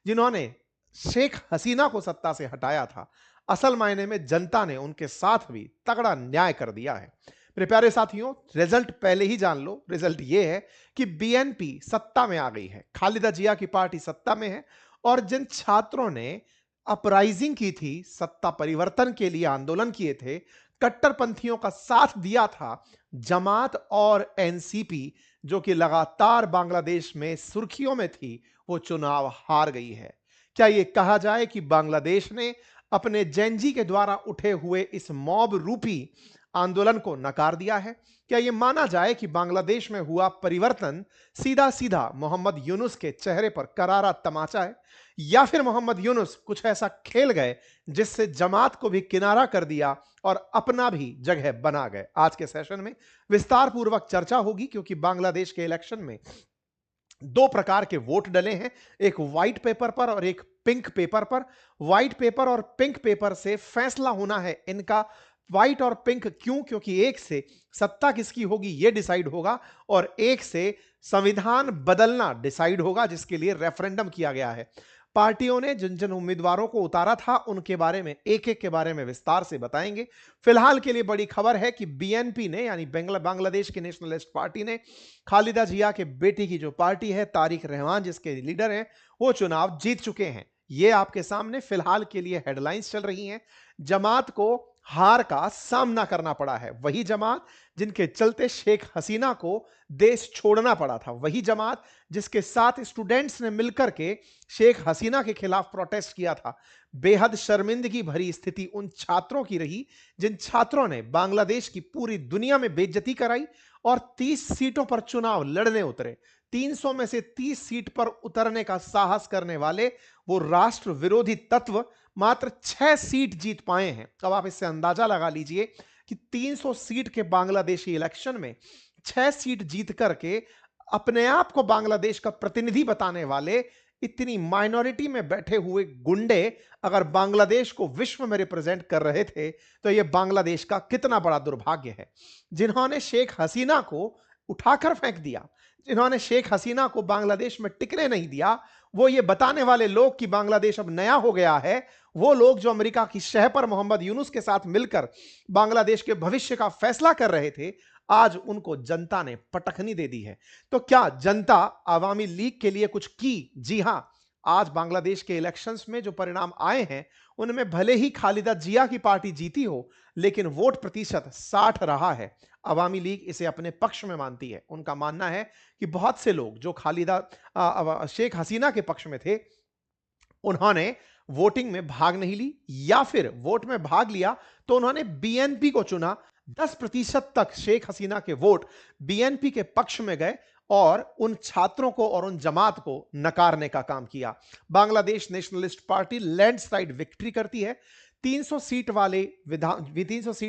जिन्होंने शेख हसीना को सत्ता से हटाया था, असल मायने में जनता ने उनके साथ भी तगड़ा न्याय कर दिया है। मेरे प्यारे साथियों, रिजल्ट पहले ही जान लो। रिजल्ट यह है कि बीएनपी सत्ता में आ गई है, खालिदा जिया की पार्टी सत्ता में है। और जिन छात्रों ने अपराइजिंग की थी, सत्ता परिवर्तन के लिए आंदोलन किए थे, कट्टरपंथियों का साथ दिया था, जमात और एनसीपी जो कि लगातार बांग्लादेश में सुर्खियों में थी, वो चुनाव हार गई है। क्या यह कहा जाए कि बांग्लादेश ने अपने जेनजी के द्वारा उठे हुए इस मॉब रूपी आंदोलन को नकार दिया है? क्या यह माना जाए कि बांग्लादेश में हुआ परिवर्तन सीधा सीधा मोहम्मद यूनुस के चेहरे पर करारा तमाचा है? या फिर मोहम्मद यूनुस कुछ ऐसा खेल गए जिससे जमात को भी किनारा कर दिया और अपना भी जगह बना गए? आज के सेशन में विस्तार पूर्वक चर्चा होगी, क्योंकि बांग्लादेश के इलेक्शन में दो प्रकार के वोट डले हैं, एक व्हाइट पेपर पर और एक पिंक पेपर पर। व्हाइट पेपर और पिंक पेपर से फैसला होना है इनका। व्हाइट और पिंक क्यों? क्योंकि एक से सत्ता किसकी होगी यह डिसाइड होगा, और एक से संविधान बदलना डिसाइड होगा, जिसके लिए रेफरेंडम किया गया है। पार्टियों ने जिन जिन उम्मीदवारों को उतारा था, उनके बारे में एक एक के बारे में विस्तार से बताएंगे। फिलहाल के लिए बड़ी खबर है कि बीएनपी ने, यानी बांग्लादेश की नेशनलिस्ट पार्टी ने, खालिदा जिया के बेटी की जो पार्टी है, तारिक रहमान जिसके लीडर हैं, वो चुनाव जीत चुके हैं। ये आपके सामने फिलहाल के लिए हेडलाइंस चल रही हैं। जमात को हार का सामना करना पड़ा है, वही जमात जिनके चलते शेख हसीना को देश छोड़ना पड़ा था, वही जमात जिसके साथ स्टूडेंट्स ने मिलकर के शेख हसीना के खिलाफ प्रोटेस्ट किया था। बेहद शर्मिंदगी भरी स्थिति उन छात्रों की रही जिन छात्रों ने बांग्लादेश की पूरी दुनिया में बेइज्जती कराई और 30 सीटों पर चुनाव लड़ने उतरे। 300 में से 30 सीट पर उतरने का साहस करने वाले वो राष्ट्र विरोधी तत्व मात्र 6 सीट जीत पाए हैं। अब आप इससे अंदाजा लगा लीजिए कि 300 सीट के बांग्लादेशी इलेक्शन में 6 सीट जीत करके अपने आप को बांग्लादेश का प्रतिनिधि बताने वाले इतनी माइनॉरिटी में बैठे हुए गुंडे अगर बांग्लादेश को विश्व में रिप्रेजेंट कर रहे थे, तो यह बांग्लादेश का कितना बड़ा दुर्भाग्य है। जिन्होंने शेख हसीना को उठाकर फेंक दिया, जिन्होंने शेख हसीना को बांग्लादेश में टिकने नहीं दिया, वो ये बताने वाले लोग कि बांग्लादेश अब नया हो गया है, वो लोग जो अमेरिका की शह पर मोहम्मद यूनुस के साथ मिलकर बांग्लादेश के भविष्य का फैसला कर रहे थे, आज उनको जनता ने पटखनी दे दी है। तो क्या जनता आवामी लीग के लिए कुछ की? जी हां, आज बांग्लादेश के इलेक्शंस में जो परिणाम आए हैं, उनमें भले ही खालिदा जिया की पार्टी जीती हो, लेकिन वोट प्रतिशत 60 रहा है। आवामी लीग इसे अपने पक्ष में मानती है। उनका मानना है कि बहुत से लोग जो शेख हसीना के पक्ष में थे, उन्होंने वोटिंग में भाग नहीं ली, या फिर वोट में भाग लिया तो उन्होंने बीएनपी को चुना। 10% तक शेख हसीना के वोट बीएनपी के पक्ष में गए और उन छात्रों को और उन जमात को नकारने का काम किया। Bangladesh nationalist party landslide victory करती है। 300 सीट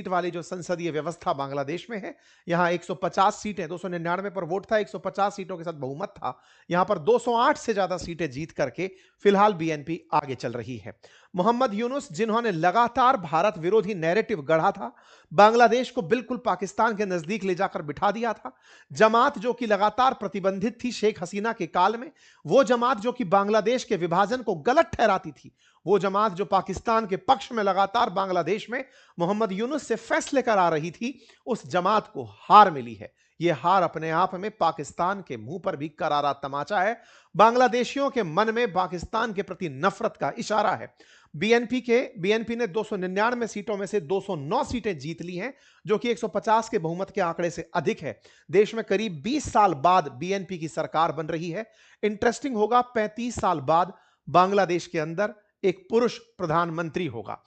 वाली जो संसदीय व्यवस्था बांग्लादेश में है, यहां 150 सीटें, 299 पर वोट था, 150 सीटों के साथ बहुमत था। यहां पर 208 से ज्यादा सीटें जीत करके फिलहाल बीएनपी आगे चल रही है। मोहम्मद यूनुस, जिन्होंने लगातार भारत विरोधी नैरेटिव गढ़ा था, बांग्लादेश को बिल्कुल पाकिस्तान के नजदीक ले जाकर बिठा दिया था। जमात जो कि लगातार प्रतिबंधित थी शेख हसीना के काल में, वो जमात जो कि बांग्लादेश के विभाजन को गलत ठहराती थी, वो जमात जो पाकिस्तान के पक्ष में लगातार बांग्लादेश में मोहम्मद यूनुस से फैसले करा रही थी, उस जमात को हार मिली है। यह हार अपने आप में पाकिस्तान के मुंह पर भी करारा तमाचा है। बांग्लादेशियों के मन में पाकिस्तान के प्रति नफरत का इशारा है। बीएनपी ने 299 सीटों में से 209 सीटें जीत ली हैं, जो कि 150 के बहुमत के आंकड़े से अधिक है। देश में करीब 20 साल बाद बीएनपी की सरकार बन रही है। इंटरेस्टिंग होगा, 35 साल बाद बांग्लादेश के अंदर एक पुरुष प्रधानमंत्री होगा।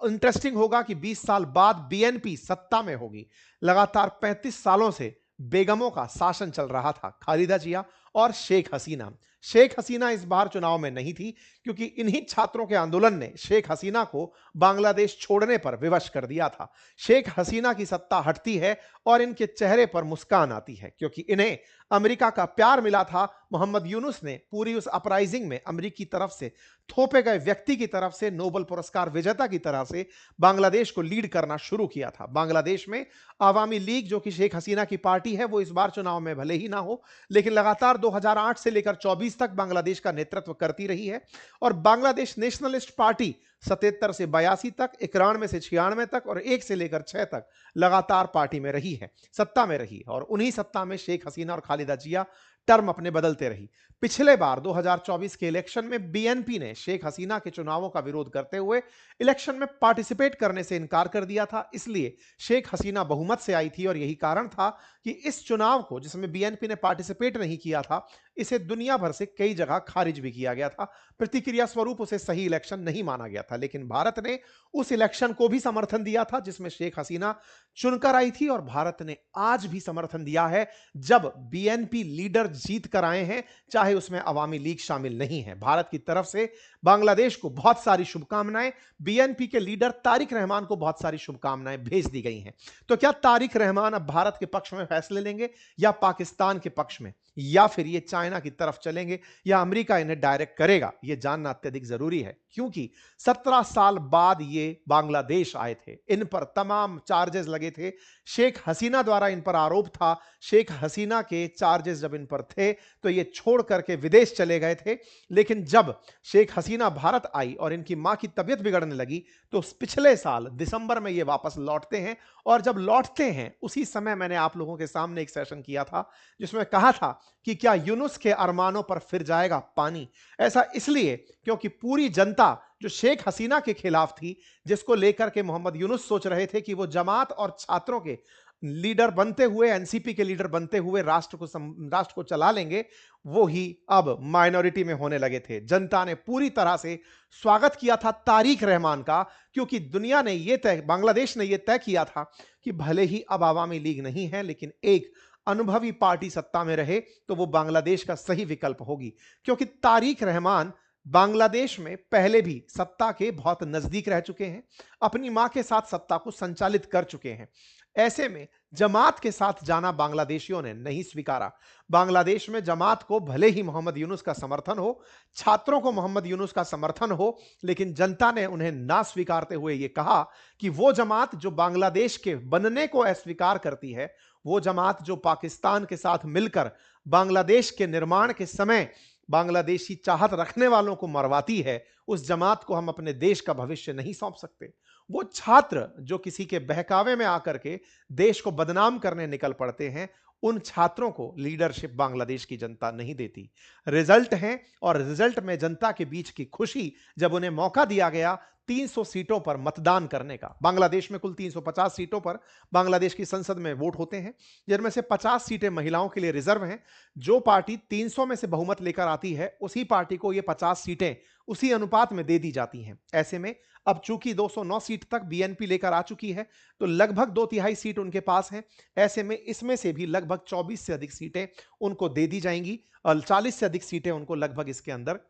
इंटरेस्टिंग होगा कि 20 साल बाद बीएनपी सत्ता में होगी। लगातार 35 सालों से बेगमों का शासन चल रहा था, खालिदा जिया और शेख हसीना। शेख हसीना इस बार चुनाव में नहीं थी, क्योंकि इन्हीं छात्रों के आंदोलन ने शेख हसीना को बांग्लादेश छोड़ने पर विवश कर दिया था। शेख हसीना की सत्ता हटती है और इनके चेहरे पर मुस्कान आती है, क्योंकि इन्हें अमेरिका का प्यार मिला था। मोहम्मद यूनुस ने पूरी उस अपराइजिंग में अमेरिकी तरफ से थोपे गए व्यक्ति की तरफ से, नोबेल पुरस्कार विजेता की तरह से बांग्लादेश को लीड करना शुरू किया था। बांग्लादेश में आवामी लीग जो कि शेख हसीना की पार्टी है, वो इस बार चुनाव में भले ही ना हो, लेकिन लगातार 2008 से लेकर 24 तक बांग्लादेश का नेतृत्व करती रही है और बांग्लादेश नेशनलिस्ट पार्टी 77 से 82 तक, 91 से 96 तक और 1 से लेकर 6 तक लगातार पार्टी में रही है, सत्ता में रही और उन्हीं सत्ता में शेख हसीना और खालिदा जिया टर्म अपने बदलते रही। पिछले बार 2024 के इलेक्शन में बीएनपी ने शेख हसीना के चुनावों का विरोध करते हुए इलेक्शन में पार्टिसिपेट करने से इनकार कर दिया था, इसलिए शेख हसीना बहुमत से आई थी और यही कारण था कि इस चुनाव को, जिसमें बीएनपी ने पार्टिसिपेट नहीं किया था, इसे दुनिया भर से कई जगह खारिज भी किया गया था। प्रतिक्रिया स्वरूप उसे सही इलेक्शन नहीं माना गया था, लेकिन भारत ने उस इलेक्शन को भी समर्थन दिया था जिसमें शेख हसीना चुनकर आई थी और भारत ने आज भी समर्थन दिया है जब बीएनपी लीडर जीत कर आए हैं, चाहे उसमें अवामी लीग शामिल नहीं है। भारत की तरफ से बांग्लादेश को बहुत सारी शुभकामनाएं, बीएनपी के लीडर तारिक रहमान को बहुत सारी शुभकामनाएं भेज दी गई हैं। तो क्या तारिक रहमान अब भारत के पक्ष में फैसले लेंगे या पाकिस्तान के पक्ष में, या फिर ये चाइना की तरफ चलेंगे या अमेरिका इन्हें डायरेक्ट करेगा, यह जानना अत्यधिक जरूरी है, क्योंकि 17 साल बाद ये बांग्लादेश आए थे। इन पर तमाम चार्जेस लगे थे, शेख हसीना द्वारा इन पर आरोप था। शेख हसीना के चार्जेस जब इन पर थे तो ये छोड़ करके विदेश चले गए थे, लेकिन जब शेख हसीना भारत आई और इनकी मां की तबीयत बिगड़ने लगी तो पिछले साल दिसंबर में ये वापस लौटते हैं। और जब लौटते हैं उसी समय मैंने आप लोगों के सामने एक सेशन किया था जिसमें कहा था कि क्या यूनुस के अरमानों पर फिर जाएगा पानी। ऐसा इसलिए क्योंकि पूरी जनता जो शेख हसीना के खिलाफ थी, जिसको लेकर के मोहम्मद यूनुस सोच रहे थे कि वो जमात और छात्रों के लीडर बनते हुए, एनसीपी के लीडर बनते हुए राष्ट्र को चला लेंगे, वो ही अब माइनॉरिटी में होने लगे थे। जनता ने पूरी तरह से स्वागत किया था तारिक रहमान का, क्योंकि दुनिया ने यह तय, बांग्लादेश ने यह तय किया था कि भले ही अब आवामी लीग नहीं है, लेकिन एक अनुभवी पार्टी सत्ता में रहे तो वो बांग्लादेश का सही विकल्प होगी। क्योंकि तारिक रहमान बांग्लादेश में पहले भी सत्ता के बहुत नजदीक रह चुके हैं, अपनी मां के साथ सत्ता को संचालित कर चुके हैं। ऐसे में जमात के साथ जाना बांग्लादेशियों ने नहीं स्वीकारा। बांग्लादेश में जमात को भले ही मोहम्मद यूनुस का समर्थन हो, छात्रों को मोहम्मद यूनुस का समर्थन हो, लेकिन जनता ने उन्हें ना स्वीकारते हुए यह कहा कि वो जमात जो बांग्लादेश के बनने को अस्वीकार करती है, वो जमात जो पाकिस्तान के साथ मिलकर बांग्लादेश के निर्माण के समय बांग्लादेशी चाहत रखने वालों को मरवाती है, उस जमात को हम अपने देश का भविष्य नहीं सौंप सकते। वो छात्र जो किसी के बहकावे में आकर के देश को बदनाम करने निकल पड़ते हैं, उन छात्रों को लीडरशिप बांग्लादेश की जनता नहीं देती। रिजल्ट है और रिजल्ट में जनता के बीच की खुशी जब उन्हें मौका दिया गया 300 सीटों पर मतदान करने का। बांग्लादेश में कुल 350 सीटों पर बांग्लादेश की संसद में वोट होते हैं, जिनमें से 50 सीटें महिलाओं के लिए रिजर्व हैं। जो पार्टी 300 में से बहुमत लेकर आती है, उसी पार्टी को ये 50 सीटें उसी अनुपात में दे दी जाती हैं। ऐसे में अब चूंकि 209 सीट तक बीएनपी लेकर आ चुकी है, तो लगभग 2/3 सीट उनके पास हैं। ऐसे में इसमें से भी लगभग 24 से अधिक सीटें उनको दे दी जाएंगी और 40 से अधिक सीटें उनको लगभग इसके अंदर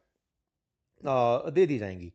दे दी जाएंगी।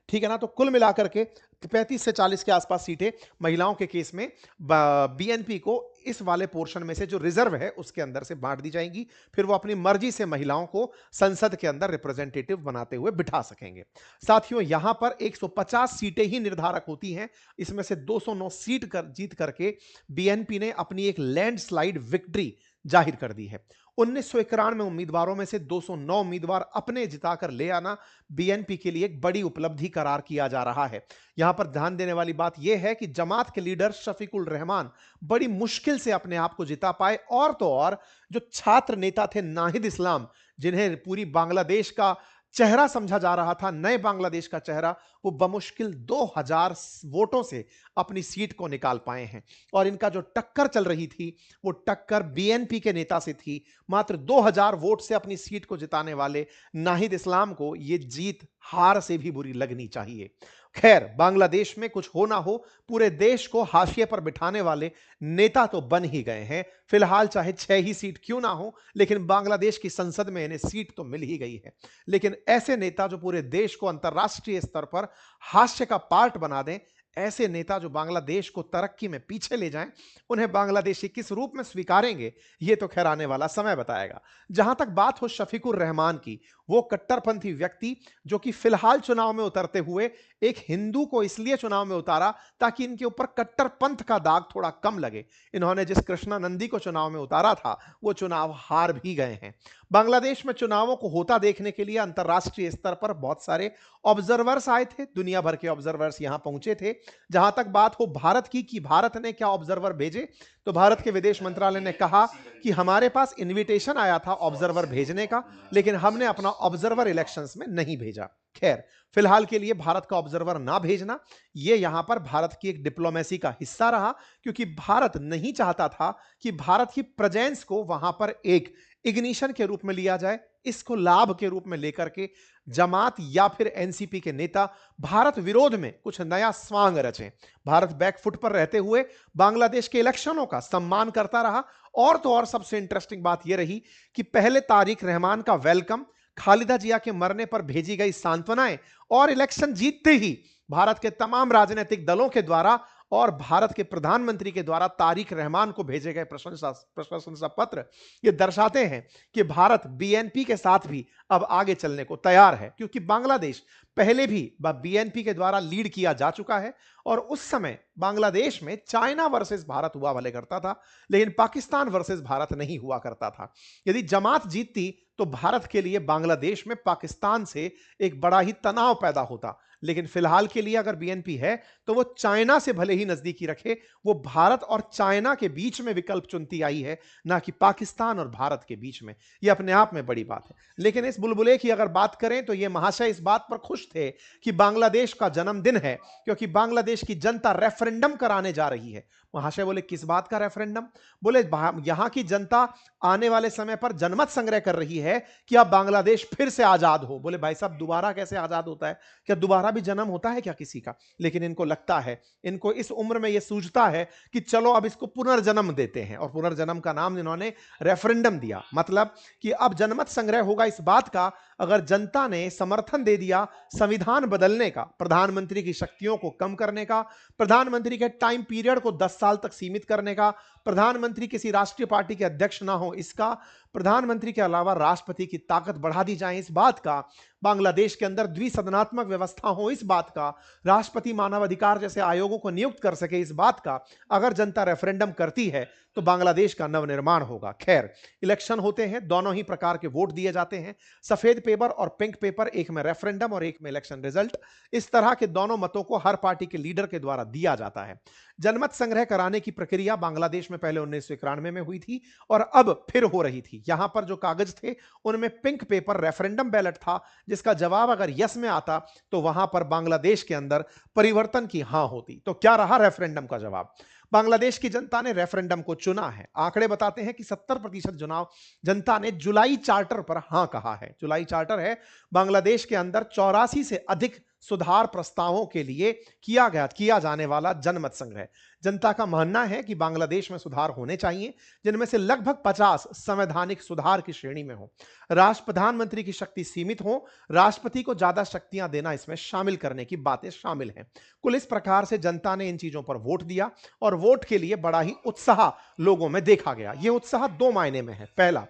ठीक है ना। तो कुल मिलाकर के 35 से 40 के आसपास सीटें महिलाओं के केस में बीएनपी को इस वाले पोर्शन में से जो रिजर्व है उसके अंदर से बांट दी जाएंगी। फिर वो अपनी मर्जी से महिलाओं को संसद के अंदर रिप्रेजेंटेटिव बनाते हुए बिठा सकेंगे। साथियों, यहां पर 150 सीटें ही निर्धारक होती हैं। इसमें से 209 सीट जीत करके बीएनपी ने अपनी एक लैंडस्लाइड विक्ट्री जाहिर कर दी है। 1991 उम्मीदवारों में से 209 उम्मीदवार अपने जिताकर ले आना बीएनपी के लिए एक बड़ी उपलब्धि करार किया जा रहा है। यहां पर ध्यान देने वाली बात यह है कि जमात के लीडर शफीकुल रहमान बड़ी मुश्किल से अपने आप को जिता पाए, और तो और जो छात्र नेता थे नाहिद इस्लाम, जिन्हें पूरी बांग्लादेश का चेहरा समझा जा रहा था, नए बांग्लादेश का चेहरा, वो बमुश्किल 2000 वोटों से अपनी सीट को निकाल पाए हैं। और इनका जो टक्कर चल रही थी वो टक्कर बीएनपी के नेता से थी। मात्र 2000 वोट से अपनी सीट को जिताने वाले नाहिद इस्लाम को ये जीत हार से भी बुरी लगनी चाहिए। खैर, बांग्लादेश में कुछ हो ना हो, पूरे देश को हाशिए पर बिठाने वाले नेता तो बन ही गए हैं। फिलहाल चाहे 6 ही सीट क्यों ना हो, लेकिन बांग्लादेश की संसद में इन्हें सीट तो मिल ही गई है। लेकिन ऐसे नेता जो पूरे देश को अंतर्राष्ट्रीय स्तर पर हास्य का पार्ट बना दें, ऐसे नेता जो बांग्लादेश को तरक्की में पीछे ले जाएं, उन्हें बांग्लादेशी किस रूप में स्वीकारेंगे, ये तो खैर आने वाला समय बताएगा। जहां तक बात हो शफीकुर रहमान की, वो कट्टरपंथी व्यक्ति जो कि फिलहाल चुनाव में उतरते हुए एक हिंदू को इसलिए चुनाव में उतारा ताकि इनके ऊपर कट्टरपंथ का दाग थोड़ा कम लगे। इन्होंने जिस कृष्णानंदी को चुनाव में उतारा था, वो चुनाव हार भी गए हैं। बांग्लादेश में चुनावों को होता देखने के लिए अंतर्राष्ट्रीय स्तर पर बहुत सारे ऑब्जर्वर्स आए थे, दुनिया भर के ऑब्जर्वर्स यहां पहुंचे थे। जहां तक बात हो भारत की कि भारत ने क्या ऑब्जर्वर भेजे, तो भारत के विदेश मंत्रालय ने कहा कि हमारे पास इनविटेशन आया था ऑब्जर्वर भेजने का, लेकिन हमने अपना ऑब्जर्वर इलेक्शंस में नहीं भेजा। खैर, फिलहाल के लिए भारत का ऑब्जर्वर ना भेजना, यह यहां पर भारत की एक डिप्लोमेसी का हिस्सा रहा, क्योंकि भारत नहीं चाहता था कि भारत की प्रेजेंस को वहां पर एक इग्निशन के रूप में लिया जाए, इसको लाभ के रूप में लेकर के जमात या फिर एनसीपी के नेता भारत विरोध में कुछ नया स्वांग रचें। भारत बैकफुट पर रहते हुए बांग्लादेश के इलेक्शनों का सम्मान करता रहा। और तो और सबसे इंटरेस्टिंग बात यह रही कि पहले तारिक रहमान का वेलकम, खालिदा जिया के मरने पर भेजी गई सांत्वनाएं और इलेक्शन जीतते ही भारत के तमाम राजनीतिक दलों के द्वारा और भारत के प्रधानमंत्री के द्वारा तारिक रहमान को भेजे गए प्रशंसा पत्र ये दर्शाते हैं कि भारत बीएनपी के साथ भी अब आगे चलने को तैयार है, क्योंकि बांग्लादेश पहले भी बीएनपी के द्वारा लीड किया जा चुका है। और उस समय बांग्लादेश में चाइना वर्सेस भारत हुआ भले करता था, लेकिन पाकिस्तान वर्सेस भारत नहीं हुआ करता था। यदि जमात जीतती तो भारत के लिए बांग्लादेश में पाकिस्तान से एक बड़ा ही तनाव पैदा होता, लेकिन फिलहाल के लिए अगर बीएनपी है तो वो चाइना से भले ही नजदीकी रखे, वो भारत और चाइना के बीच में विकल्प चुनती आई है, ना कि पाकिस्तान और भारत के बीच में। ये अपने आप में बड़ी बात है। लेकिन इस बुलबुले की अगर बात करें तो ये महाशय इस बात पर खुश थे कि बांग्लादेश का जन्मदिन है, क्योंकि बांग्लादेश की जनता रेफरेंडम कराने जा रही है। महाशय बोले, किस बात का रेफरेंडम? बोले, यहां की जनता आने वाले समय पर जनमत संग्रह कर रही है कि अब बांग्लादेश फिर से आजाद हो। बोले, भाई साहब, दोबारा कैसे आजाद होता है? क्या दोबारा भी जन्म होता है क्या किसी का? लेकिन इनको लगता है, इनको इस उम्र में यह सूझता है कि चलो अब इसको पुनर्जन्म देते हैं, और पुनर्जन्म का नाम इन्होंने रेफरेंडम दिया। मतलब कि अब जनमत संग्रह होगा इस बात का, अगर जनता ने समर्थन दे दिया संविधान बदलने का, प्रधानमंत्री की शक्तियों को कम करने का, प्रधानमंत्री के टाइम पीरियड को 10 साल तक सीमित करने का, प्रधानमंत्री किसी राष्ट्रीय पार्टी के अध्यक्ष ना हो इसका, प्रधानमंत्री के अलावा राष्ट्रपति की ताकत बढ़ा दी जाए इस बात का, बांग्लादेश के अंदर द्विसदनात्मक व्यवस्था हो इस बात का, राष्ट्रपति मानवाधिकार जैसे आयोगों को नियुक्त कर सके इस बात का, अगर जनता रेफरेंडम करती है तो बांग्लादेश का नवनिर्माण होगा। खैर, इलेक्शन होते हैं, दोनों ही प्रकार के वोट दिए जाते हैं, सफेद पेपर और पिंक पेपर, एक में रेफरेंडम और एक में इलेक्शन रिजल्ट। इस तरह के दोनों मतों को हर पार्टी के लीडर के द्वारा दिया जाता है। जनमत संग्रह कराने की प्रक्रिया बांग्लादेश में पहले 1991 में हुई थी और अब फिर हो रही थी। यहां पर जो कागज थे उनमें पिंक पेपर रेफरेंडम बैलेट था, जिसका जवाब अगर यस में आता तो वहां पर बांग्लादेश के अंदर परिवर्तन की हां होती। तो क्या रहा रेफरेंडम का जवाब? बांग्लादेश की जनता ने रेफरेंडम को चुना है। आंकड़े बताते हैं कि 70% चुनाव जनता ने जुलाई चार्टर पर हां कहा है। जुलाई चार्टर है बांग्लादेश के अंदर 84 से अधिक सुधार प्रस्तावों के लिए किया जाने वाला जनमत संग्रह। जनता का मानना है कि बांग्लादेश में सुधार होने चाहिए, जिनमें से लगभग 50 संवैधानिक सुधार की श्रेणी में हो, प्रधानमंत्री की शक्ति सीमित हो, राष्ट्रपति को ज्यादा शक्तियां देना इसमें शामिल करने की बातें शामिल हैं। कुल इस प्रकार से जनता ने इन चीजों पर वोट दिया और वोट के लिए बड़ा ही उत्साह लोगों में देखा गया। यह उत्साह दो मायने में है। पहला,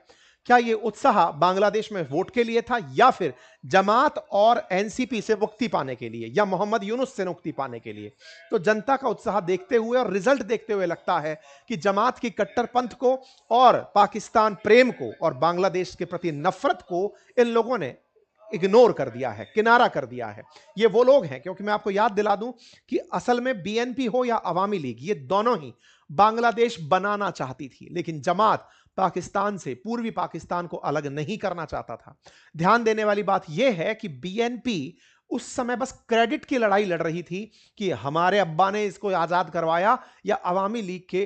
क्या यह उत्साह बांग्लादेश में वोट के लिए था या फिर जमात और एनसीपी से मुक्ति पाने के लिए या मोहम्मद यूनुस से मुक्ति पाने के लिए? तो जनता का उत्साह देखते हुए और रिजल्ट देखते हुए लगता है कि जमात की कट्टरपंथ को और पाकिस्तान प्रेम को और बांग्लादेश के प्रति नफरत को इन लोगों ने इग्नोर कर दिया है, किनारा कर दिया है। ये वो लोग हैं, क्योंकि मैं आपको याद दिला दूं कि असल में बीएनपी हो या अवामी लीग, ये दोनों ही बांग्लादेश बनाना चाहती थी, लेकिन जमात पाकिस्तान से, पूर्वी पाकिस्तान को अलग नहीं करना चाहता था। ध्यान देने वाली बात यह है कि बीएनपी उस समय बस क्रेडिट की लड़ाई लड़ रही थी कि हमारे अब्बा ने इसको आजाद करवाया या अवामी लीग के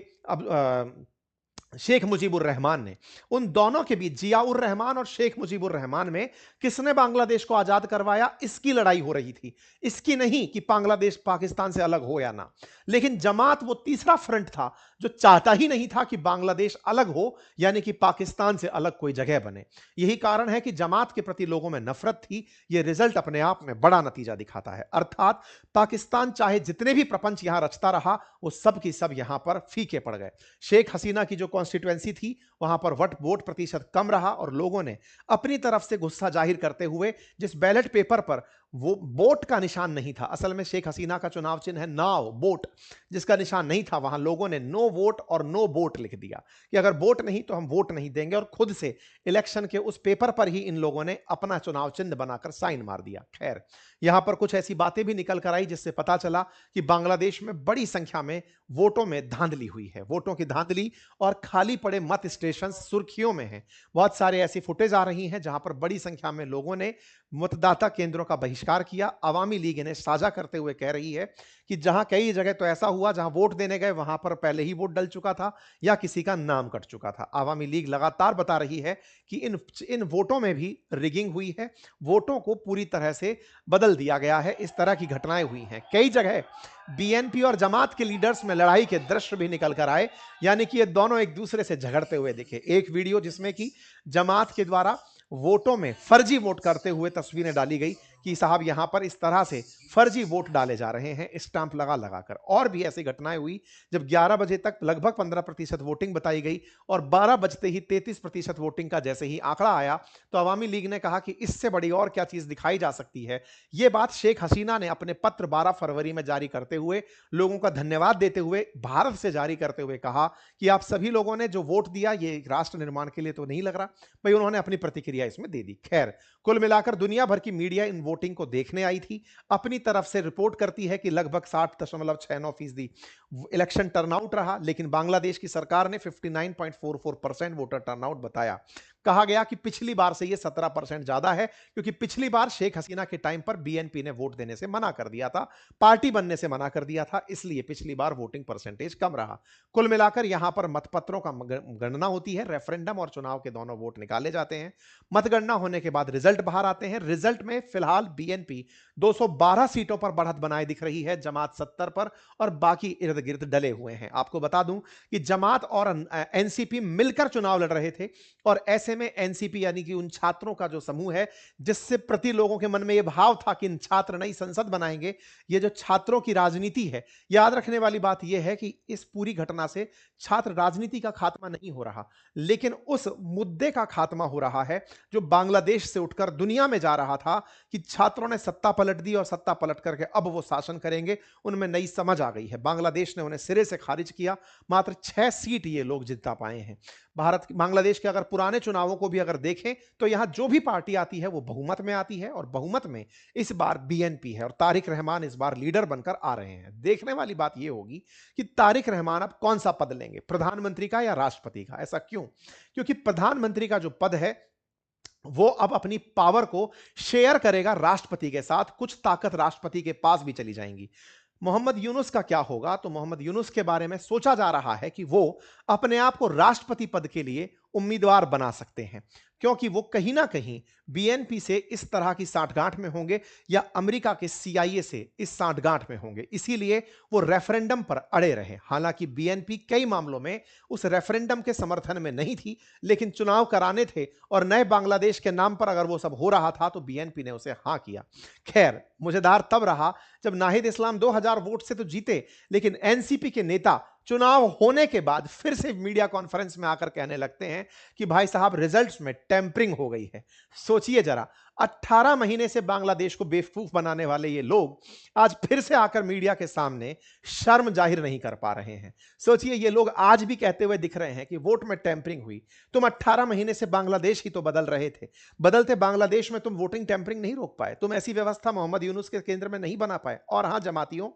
शेख मुजीबुर रहमान ने। उन दोनों के बीच, जियाउर रहमान और शेख मुजीबुर रहमान में किसने बांग्लादेश को आजाद करवाया, इसकी लड़ाई हो रही थी, इसकी नहीं कि बांग्लादेश पाकिस्तान से अलग हो या ना। लेकिन जमात वो तीसरा फ्रंट था जो चाहता ही नहीं था कि बांग्लादेश अलग हो, यानी कि पाकिस्तान से अलग कोई जगह बने। यही कारण है कि जमात के प्रति लोगों में नफरत थी। यह रिजल्ट अपने आप में बड़ा नतीजा दिखाता है। अर्थात पाकिस्तान चाहे जितने भी प्रपंच यहां रचता रहा, वो सब की सब यहां पर फीके पड़ गए। शेख हसीना की जो कॉन्स्टिट्यूएंसी थी, वहां पर वोट प्रतिशत कम रहा और लोगों ने अपनी तरफ से गुस्सा जाहिर करते हुए जिस बैलेट पेपर पर वो बोट का निशान नहीं था, असल में शेख हसीना का चुनाव चिन्ह है नाव, बोट, जिसका निशान नहीं था, वहां लोगों ने नो वोट और नो बोट लिख दिया कि अगर वोट नहीं तो हम वोट नहीं देंगे, और खुद से इलेक्शन के उस पेपर पर ही इन लोगों ने अपना चुनाव चिन्ह बनाकर साइन मार दिया। खैर, यहां पर कुछ ऐसी बातें भी निकल कर आई जिससे पता चला कि बांग्लादेश में बड़ी संख्या में वोटों में धांधली हुई है। वोटों की धांधली और खाली पड़े मत स्टेशन सुर्खियों में हैं। बहुत सारे ऐसी फुटेज आ रही हैं जहां पर बड़ी संख्या में लोगों ने मतदाता केंद्रों का बहिष्कार किया। अवामी लीग इन्हें साझा करते हुए कह रही है कि जहां कई जगह तो ऐसा हुआ जहां वोट देने गए वहां पर पहले ही वोट डल चुका था या किसी का नाम कट चुका था। अवामी लीग लगातार बता रही है कि इन वोटों में भी रिगिंग हुई है, वोटों को पूरी तरह से बदल दिया गया है। इस तरह की घटनाएं हुई हैं। कई जगह बीएनपी और जमात के लीडर्स में लड़ाई के दृश्य भी निकल कर आए, यानी कि ये दोनों एक दूसरे से झगड़ते हुए दिखे। एक वीडियो जिसमें कि जमात के द्वारा वोटों में फर्जी वोट करते हुए तस्वीरें डाली गई कि साहब यहां पर इस तरह से फर्जी वोट डाले जा रहे हैं, स्टांप लगा लगाकर। और भी ऐसी घटनाएं हुई जब 11 बजे तक लगभग 15% वोटिंग बताई गई और 12 बजते ही 33% वोटिंग का जैसे ही आंकड़ा आया तो अवामी लीग ने कहा कि इससे बड़ी और क्या चीज दिखाई जा सकती है। यह बात शेख हसीना ने अपने पत्र 12 फरवरी में जारी करते हुए लोगों का धन्यवाद देते हुए भारत से जारी करते हुए कहा कि आप सभी लोगों ने जो वोट दिया ये राष्ट्र निर्माण के लिए तो नहीं लग रहा। भाई उन्होंने अपनी प्रतिक्रिया इसमें दे दी। खैर, कुल मिलाकर दुनिया भर की मीडिया इन वोटिंग को देखने आई थी। अपनी तरफ से रिपोर्ट करती है कि लगभग 60.69% इलेक्शन टर्नआउट रहा, लेकिन बांग्लादेश की सरकार ने 59.44% वोटर टर्नआउट बताया। कहा गया कि पिछली बार से यह 17% ज्यादा है, क्योंकि पिछली बार शेख हसीना के टाइम पर बीएनपी ने वोट देने से मना कर दिया था, पार्टी बनने से मना कर दिया था, इसलिए पिछली बार वोटिंग परसेंटेज कम रहा। कुल मिलाकर यहां पर मतपत्रों का गणना होती है, रेफरेंडम और चुनाव के दोनों वोट निकाले जाते हैं। मतगणना होने के बाद रिजल्ट बाहर आते हैं। रिजल्ट में फिलहाल बीएनपी 212 सीटों पर बढ़त बनाए दिख रही है, जमात 70 पर और बाकी इर्द गिर्द डले हुए हैं। आपको बता दूं कि जमात और एनसीपी मिलकर चुनाव लड़ रहे थे और ऐसे में एनसीपी यानी कि उन छात्रों का जो समूह है जिससे प्रति लोगों के मन में यह भाव था कि इन छात्र नई संसद बनाएंगे, ये जो छात्रों की राजनीति है, याद रखने वाली बात यह है कि इस पूरी घटना से छात्र राजनीति का खात्मा नहीं हो रहा, लेकिन उस मुद्दे का खात्मा हो रहा है जो बांग्लादेश से उठकर दुनिया में जा रहा था कि छात्रों ने सत्ता पलट दी और सत्ता पलट करके अब वो शासन करेंगे। उनमें नई समझ आ गई है। बांग्लादेश ने उन्हें सिरे से खारिज किया। मात्र 6 सीट ये लोग जिता पाए हैं। बांग्लादेश के अगर पुराने चुनावों को भी अगर देखें तो यहां जो भी पार्टी आती है वो बहुमत में आती है और बहुमत में इस बार बीएनपी है और तारिक रहमान इस बार लीडर बनकर आ रहे हैं। देखने वाली बात यह होगी कि तारिक रहमान अब कौन सा पद लेंगे, प्रधानमंत्री का या राष्ट्रपति का। ऐसा क्यों? क्योंकि प्रधानमंत्री का जो पद है वो अब अपनी पावर को शेयर करेगा राष्ट्रपति के साथ। कुछ ताकत राष्ट्रपति के पास भी चली जाएंगी। मोहम्मद यूनुस का क्या होगा? तो मोहम्मद यूनुस के बारे में सोचा जा रहा है कि वो अपने आप को राष्ट्रपति पद के लिए उम्मीदवार बना सकते हैं, क्योंकि वो कहीं ना कहीं बीएनपी से इस तरह की साठगांठ में होंगे या अमेरिका के सीआईए से इस साठगांठ में होंगे, इसीलिए वो रेफरेंडम पर अड़े रहे। हालांकि बीएनपी कई मामलों में उस रेफरेंडम के समर्थन में नहीं थी, लेकिन चुनाव कराने थे और नए बांग्लादेश के नाम पर अगर वो सब हो रहा था तो बीएनपी ने उसे हां किया। खैर, मजेदार तब रहा जब नाहिद इस्लाम 2000 वोट से तो जीते, लेकिन एनसीपी के नेता चुनाव होने के बाद फिर से मीडिया कॉन्फ्रेंस में आकर कहने लगते हैं कि भाई साहब रिजल्ट्स में टेम्परिंग हो गई है। सोचिए जरा, 18 महीने से बांग्लादेश को बेवकूफ बनाने वाले ये लोग आज फिर से आकर मीडिया के सामने शर्म जाहिर नहीं कर पा रहे हैं। सोचिए, ये लोग आज भी कहते हुए दिख रहे हैं कि वोट में टेम्परिंग हुई। तुम 18 महीने से बांग्लादेश ही तो बदल रहे थे, बदलते बांग्लादेश में तुम वोटिंग टेम्परिंग नहीं रोक पाए, तुम ऐसी व्यवस्था मोहम्मद यूनुस के केंद्र में नहीं बना पाए। और हां जमातियों,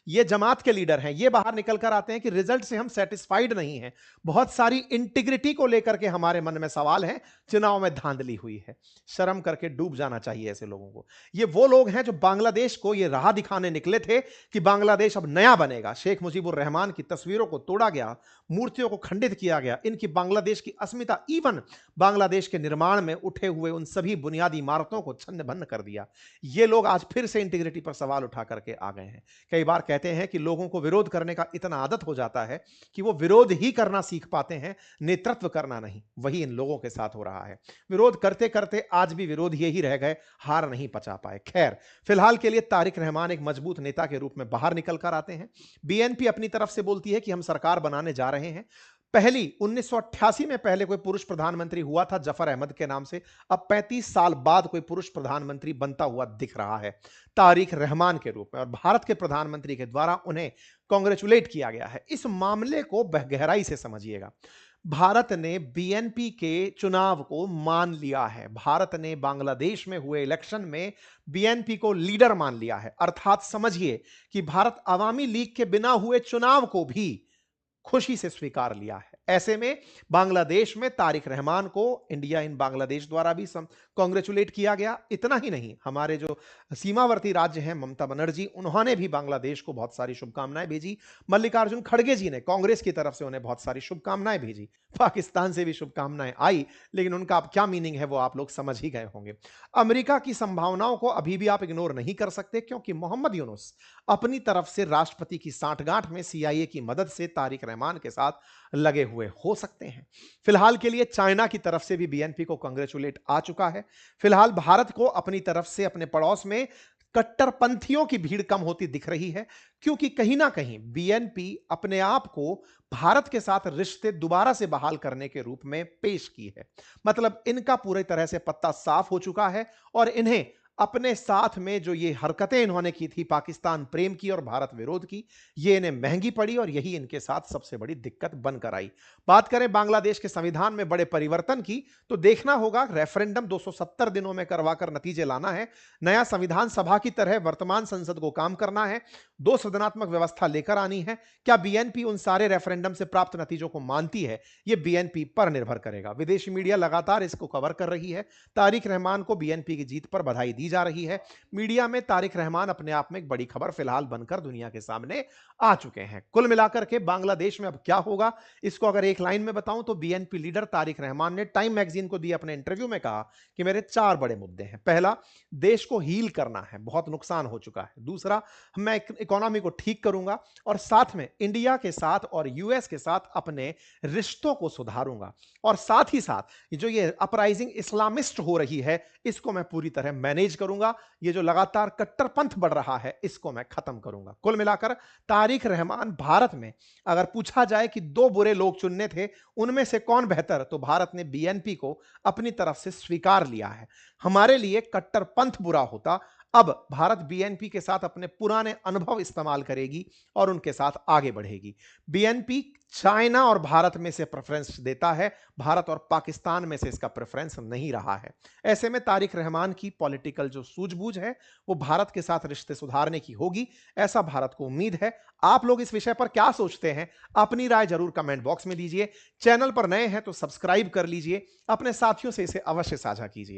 ये जमात के लीडर हैं, ये बाहर निकल कर आते हैं कि रिजल्ट से हम सेटिस्फाइड नहीं हैं, बहुत सारी इंटीग्रिटी को लेकर के हमारे मन में सवाल है, चुनाव में धांधली हुई है। शर्म करके डूब डूब जाना चाहिए ऐसे लोगों को। ये वो लोग हैं जो बांग्लादेश को ये राह दिखाने निकले थे कि बांग्लादेश अब नया बनेगा। शेख मुजीबुर रहमान की तस्वीरों को तोड़ा गया, मूर्तियों को खंडित किया गया, इनकी बांग्लादेश की अस्मिता, इवन बांग्लादेश के निर्माण में उठे हुए उन सभी बुनियादी इमारतों को छन्न भन्न कर दिया। ये लोग आज फिर से इंटीग्रिटी पर सवाल उठा करके आ गए हैं। कई बार कहते हैं कि लोगों को विरोध करने का इतना आदत हो जाता है कि वो विरोध ही करना सीख पाते हैं, नेतृत्व करना नहीं। वही इन लोगों के साथ हो रहा है। विरोध करते करते आज भी विरोध यही रह गए, हार नहीं पचा पाए। खैर, फिलहाल के लिए तारिक रहमान एक मजबूत नेता के रूप में बाहर निकल कर आते हैं। बीएनपी अपनी तरफ से बोलती है कि हम सरकार बनाने जा रहे हैं। पहली 1988 में पहले कोई पुरुष प्रधानमंत्री हुआ था जफर अहमद के नाम से। अब 35 साल बाद कोई पुरुष प्रधानमंत्री बनता हुआ दिख रहा है तारिक रहमान के रूप में, और भारत के प्रधानमंत्री के द्वारा उन्हें कांग्रेचुलेट किया गया है। इस मामले को गहराई से समझिएगा। भारत ने बीएनपी के चुनाव को मान लिया है। भारत ने बांग्लादेश में हुए इलेक्शन में बीएनपी को लीडर मान लिया है। अर्थात समझिए कि भारत अवामी लीग के बिना हुए चुनाव को भी खुशी से स्वीकार लिया है। ऐसे में बांग्लादेश में तारिक रहमान को इंडिया इन बांग्लादेश द्वारा भी कांग्रेचुलेट किया गया। इतना ही नहीं, हमारे जो सीमावर्ती राज्य हैं, ममता बनर्जी, उन्होंने भी बांग्लादेश को बहुत सारी शुभकामनाएं भेजी। मल्लिकार्जुन खड़गे जी ने कांग्रेस की तरफ से उन्हें बहुत सारी शुभकामनाएं भेजी। पाकिस्तान से भी शुभकामनाएं आई, लेकिन उनका अब क्या मीनिंग है वो आप लोग समझ ही गए होंगे। अमेरिका की संभावनाओं को अभी भी आप इग्नोर नहीं कर सकते, क्योंकि मोहम्मद यूनुस अपनी तरफ से राष्ट्रपति की सांठगांठ में सीआईए की मदद से तारिक रहमान के साथ लगे हुए हो सकते हैं। फिलहाल के लिए चाइना की तरफ से भी बीएनपी को कांग्रेचुलेट आ चुका है। फिलहाल भारत को अपनी तरफ से अपने पड़ोस में कट्टरपंथियों की भीड़ कम होती दिख रही है, क्योंकि कहीं ना कहीं बीएनपी अपने आप को भारत के साथ रिश्ते दोबारा से बहाल करने के रूप में पेश की है। मतलब इनका पूरी तरह से पत्ता साफ हो चुका है, और इन्हें अपने साथ में जो ये हरकतें इन्होंने की थी पाकिस्तान प्रेम की और भारत विरोध की, ये इन्हें महंगी पड़ी और यही इनके साथ सबसे बड़ी दिक्कत बनकर आई। बात करें बांग्लादेश के संविधान में बड़े परिवर्तन की, तो देखना होगा रेफरेंडम 270 दिनों में करवाकर नतीजे लाना है। नया संविधान सभा की तरह वर्तमान संसद को काम करना है। 2 सदनात्मक व्यवस्था लेकर आनी है। क्या बीएनपी उन सारे रेफरेंडम से प्राप्त नतीजों को मानती है, यह बीएनपी पर निर्भर करेगा। विदेशी मीडिया लगातार इसको कवर कर रही है। तारिक रहमान को बीएनपी की जीत पर बधाई दी जा रही है। मीडिया में तारिक रहमान अपने आप में एक बड़ी खबर फिलहाल बनकर दुनिया के सामने आ चुके हैं। कुल मिलाकर के बांग्लादेश में अब क्या होगा, इसको अगर एक लाइन में बताऊं तो बीएनपी लीडर तारिक रहमान ने टाइम मैगजीन को दिए अपने इंटरव्यू में कहा कि मेरे 4 बड़े मुद्दे हैं। पहला, देश को हील करना है, बहुत नुकसान हो चुका है। दूसरा, मैं इकोनॉमी को ठीक करूंगा, और साथ में इंडिया के साथ और यूएस के साथ अपने रिश्तों को सुधारूंगा, और साथ ही साथ जो ये अपराइजिंग इस्लामिस्ट हो रही है इसको मैं पूरी तरह मैनेज करूंगा। ये जो लगातार कट्टरपंथ बढ़ रहा है इसको मैं खत्म करूंगा। कुल मिलाकर तारिक रहमान भारत में अगर पूछा जाए कि 2 बुरे लोग चुनने थे, उनमें से कौन बेहतर, तो भारत ने बीएनपी को अपनी तरफ से स्वीकार लिया है। हमारे लिए कट्टरपंथ बुरा होता, अब भारत बीएनपी के साथ अपने पुराने अनुभव इस्तेमाल करेगी और उनके साथ आगे बढ़ेगी। बीएनपी चाइना और भारत में से प्रेफरेंस देता है, भारत और पाकिस्तान में से इसका प्रेफरेंस नहीं रहा है। ऐसे में तारिक रहमान की पॉलिटिकल जो सूझबूझ है वो भारत के साथ रिश्ते सुधारने की होगी, ऐसा भारत को उम्मीद है। आप लोग इस विषय पर क्या सोचते हैं, अपनी राय जरूर कमेंट बॉक्स में दीजिए। चैनल पर नए हैं तो सब्सक्राइब कर लीजिए, अपने साथियों से इसे अवश्य साझा कीजिए।